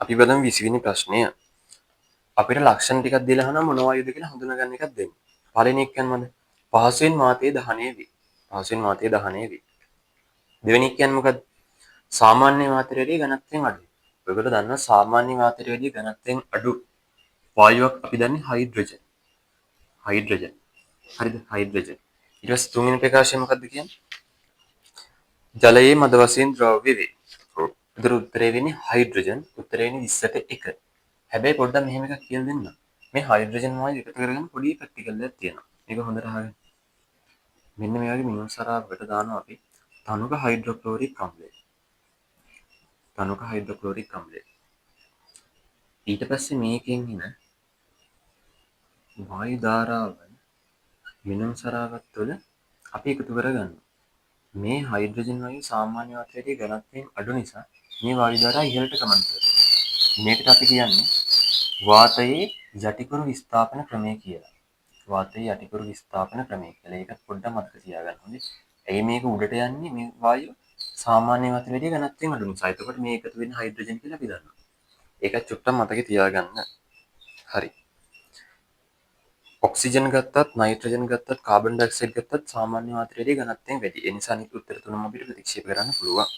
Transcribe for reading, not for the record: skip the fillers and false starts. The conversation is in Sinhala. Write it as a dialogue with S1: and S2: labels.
S1: අපි බලමු 20 වෙනි ප්‍රශ්නය. අපිට ලක්ෂණ ටිකක් දීලා අහනවා මොන වායුද කියලා හඳුනා ගන්න එකක් දෙන්න. පළවෙනි එක කියන්නේ මොකද? පහසෙන් වාතයේ දහනය වේ. පහසෙන් වාතයේ දහනය වේ. දෙවෙනි එක කියන්නේ මොකද? සාමාන්‍ය වාතයට වැඩිය ඝනත්වයෙන් අඩුයි. ඔයගොල්ලෝ දන්නවා සාමාන්‍ය වාතයට වැඩිය ඝනත්වයෙන් අඩු වායුවක් අපි දන්නේ හයිඩ්‍රජන්. හයිඩ්‍රජන්. හරිද? හයිඩ්‍රජන්. ඊට පස්සේ තුන්වෙනි ප්‍රකාශය මොකද්ද කියන්නේ? ජලයේ මද වශයෙන් ද්‍රව්‍ය වේ. ඔව්. ඒතර උත්තරේ වෙන්නේ හයිඩ්‍රජන්. උත්තරේ වෙන්නේ 20ට 1. හැබැයි පොඩ්ඩක් මෙහෙම එකක් කියලා දෙන්න. මේ හයිඩ්‍රජන් වායු එකතු කරගෙන පොඩි ප්‍රැක්ටිකල් එකක් තියෙනවා. මේක හොඳට අහගන්න. මෙන්න මේ වගේ මිනුම් සරාවකට දානවා අපි තනුක හයිඩ්‍රොක්ලෝරික් අම්ලය. තනුක හයිඩ්‍රොක්ලෝරික් අම්ලය. ඊට පස්සේ මේකෙන් එන වායු ධාරාව මිනුම් සරාවත් තුළ අපි එකතු කරගන්නවා. මේ හයිඩ්‍රජන් වායු සාමාන්‍ය වාතයේ ඝනත්වයෙන් අඩු නිසා මේ වායු ධාරාව ඉහළට ගමන් කරනවා. මේකට අපි කියන්නේ වාතයේ යටිකුරු විස්ථාපන ක්‍රමය කියලා. වාතයේ යටිකුරු විස්ථාපන ක්‍රමය කියලා. ඒක පොඩ්ඩක් මතක තියාගන්න ඕනේ. ඇයි මේක උඩට යන්නේ මේ වායුව සාමාන්‍ය වාතයට වැඩිය ඝනත්වයෙන් අඩු නිසා. එතකොට මේ එකතු වෙන හයිඩ්‍රජන් කියලා අපි දන්නවා. ඒක චුට්ටක් මතක තියාගන්න. හරි. ඔක්සිජන් ගත්තත්, නයිට්‍රජන් ගත්තත්, කාබන් ඩයොක්සයිඩ් ගත්තත් සාමාන්‍ය වාතයට වැඩිය ඝනත්වයෙන් වැඩි. ඒ නිසා අනිත් උත්තර තුනම අපිට ප්‍රතික්ෂේප කරන්න පුළුවන්.